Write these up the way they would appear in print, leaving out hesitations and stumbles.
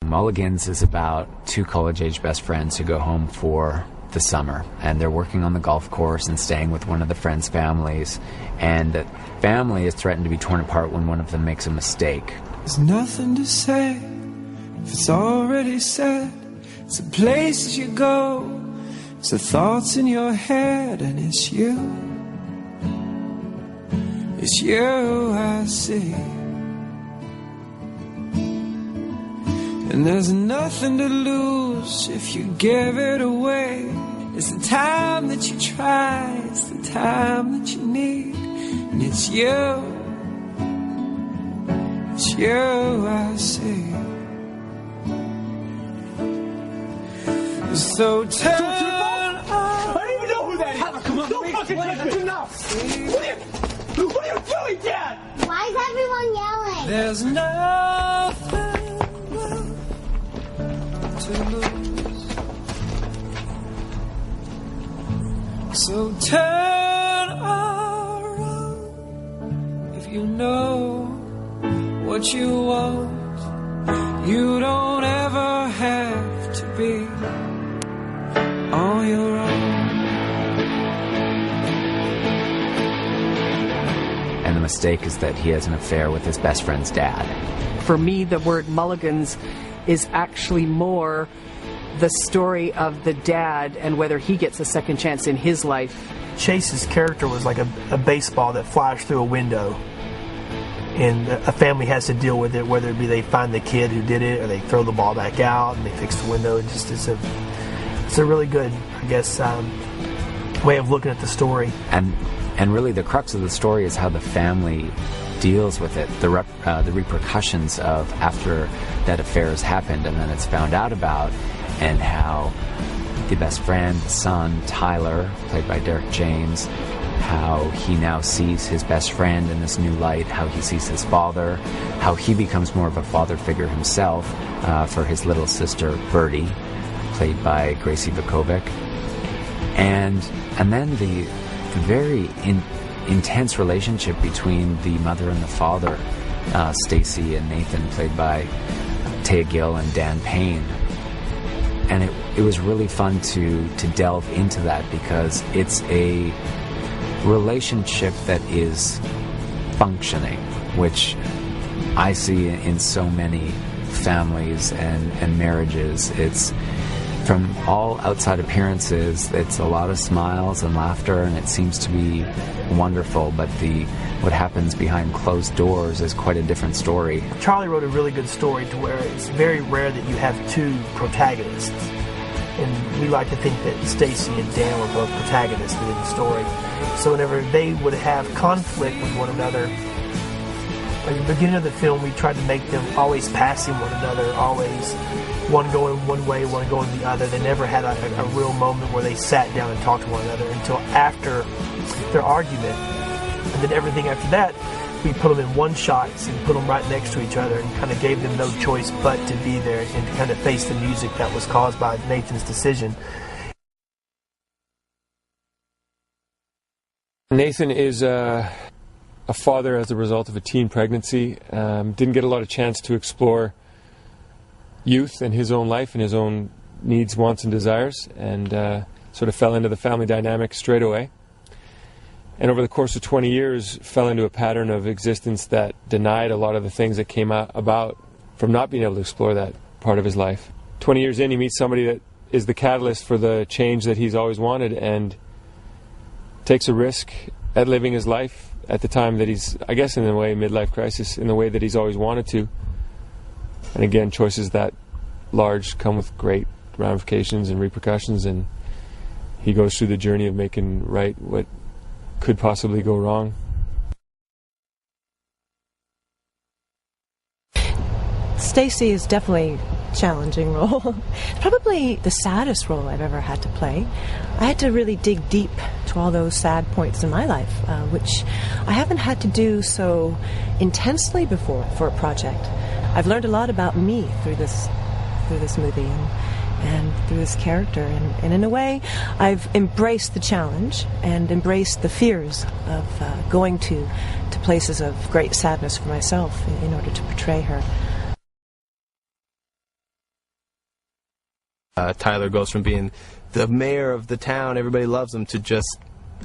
Mulligans is about two college-age best friends who go home for the summer, and they're working on the golf course and staying with one of the friends' families, and the family is threatened to be torn apart when one of them makes a mistake. There's nothing to say if it's already said. It's the places you go, it's the thoughts in your head, and it's you I see. And there's nothing to lose if you give it away. It's the time that you try, it's the time that you need. And it's you I see. So turn on. I don't even know who that is. Come on, don't fucking touch it. That's enough. What are you doing, Dad? Why is everyone yelling? There's nothing to lose. So turn around if you know what you want. You don't ever have to be on your own. And the mistake is that he has an affair with his best friend's dad. For me, the word Mulligans is actually more the story of the dad and whether he gets a second chance in his life. Chase's character was like a baseball that flies through a window, and a family has to deal with it, whether it be they find the kid who did it or they throw the ball back out and they fix the window. It's a really good, I guess, way of looking at the story. And really the crux of the story is how the family deals with it, the repercussions of after that affair has happened and then it's found out about, and how the best friend, the son, Tyler, played by Derek James, how he now sees his best friend in this new light, how he sees his father, how he becomes more of a father figure himself for his little sister, Birdie, played by Gracie Vukovic. And then the very intense relationship between the mother and the father, Stacy and Nathan, played by Taya Gill and Dan Payne. And it was really fun to delve into that, because it's a relationship that is functioning, which I see in so many families and marriages. It's from all outside appearances, it's a lot of smiles and laughter, and it seems to be wonderful, but what happens behind closed doors is quite a different story. Charlie wrote a really good story to where it's very rare that you have two protagonists, and we like to think that Stacy and Dan were both protagonists in the story. So whenever they would have conflict with one another, at the beginning of the film, we tried to make them always passing one another, always one going one way, one going the other. They never had a real moment where they sat down and talked to one another until after their argument. And then everything after that, we put them in one shots and put them right next to each other and kind of gave them no choice but to be there and to kind of face the music that was caused by Nathan's decision. Nathan is a father as a result of a teen pregnancy. Didn't get a lot of chance to explore youth and his own life and his own needs, wants, and desires, and sort of fell into the family dynamic straight away. And over the course of 20 years, fell into a pattern of existence that denied a lot of the things that came about from not being able to explore that part of his life. 20 years in, he meets somebody that is the catalyst for the change that he's always wanted, and takes a risk at living his life at the time that he's, I guess in a way, midlife crisis, in the way that he's always wanted to. And again, choices that large come with great ramifications and repercussions, and he goes through the journey of making right what could possibly go wrong. Stacy is definitely a challenging role. Probably the saddest role I've ever had to play. I had to really dig deep to all those sad points in my life, which I haven't had to do so intensely before for a project. I've learned a lot about me through this movie and through this character, and in a way I've embraced the challenge and embraced the fears of going to places of great sadness for myself in order to portray her. Tyler goes from being the mayor of the town, everybody loves him, to just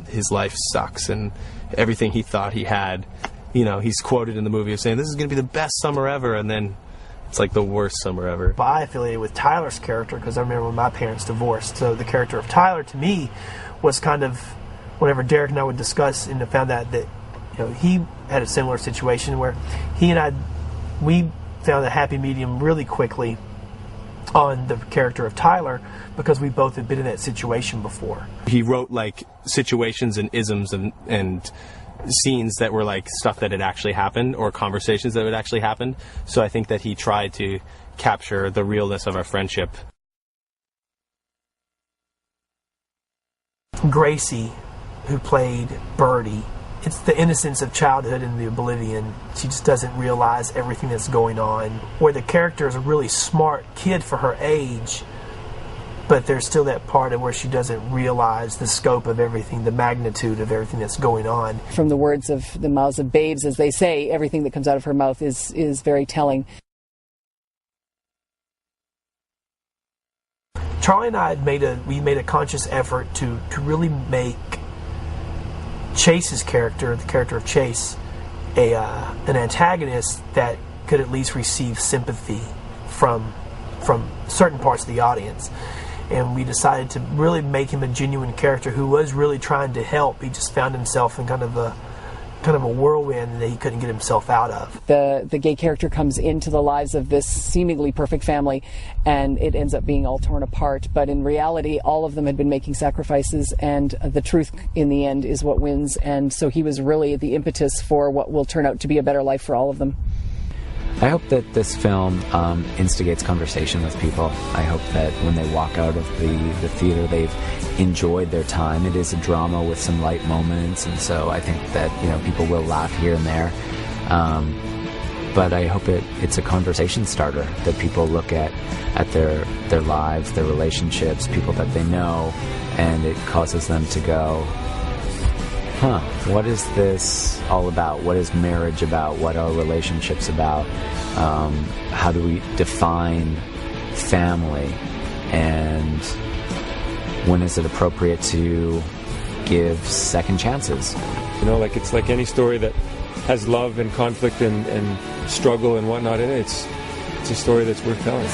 his life sucks, and everything he thought he had, you know, he's quoted in the movie of saying, this is going to be the best summer ever, and then it's like the worst summer ever. I affiliated with Tyler's character because I remember when my parents divorced, so the character of Tyler to me was kind of, whenever Derek and I would discuss and found out that, you know, he had a similar situation where he and I, we found a happy medium really quickly on the character of Tyler because we both had been in that situation before. He wrote like situations and isms and scenes that were like stuff that had actually happened, or conversations that had actually happened. So I think that he tried to capture the realness of our friendship. Gracie, who played Birdie, it's the innocence of childhood and the oblivion. She just doesn't realize everything that's going on. Where the character is a really smart kid for her age, but there's still that part of where she doesn't realize the scope of everything, the magnitude of everything that's going on. From the words of the mouths of babes, as they say, everything that comes out of her mouth is very telling. Charlie and I had made a conscious effort to really make Chase's character, the character of Chase, an antagonist that could at least receive sympathy from certain parts of the audience. And we decided to really make him a genuine character who was really trying to help. He just found himself in kind of a whirlwind that he couldn't get himself out of. The gay character comes into the lives of this seemingly perfect family, and it ends up being all torn apart. But in reality, all of them had been making sacrifices, and the truth in the end is what wins. And so he was really the impetus for what will turn out to be a better life for all of them. I hope that this film instigates conversation with people. I hope that when they walk out of the theater, they've enjoyed their time. It is a drama with some light moments, and so I think that, you know, people will laugh here and there. But I hope it's a conversation starter, that people look at their lives, their relationships, people that they know, and it causes them to go, what is this all about? What is marriage about? What are relationships about? How do we define family? And when is it appropriate to give second chances? You know, like it's like any story that has love and conflict and struggle and whatnot in it. It's a story that's worth telling.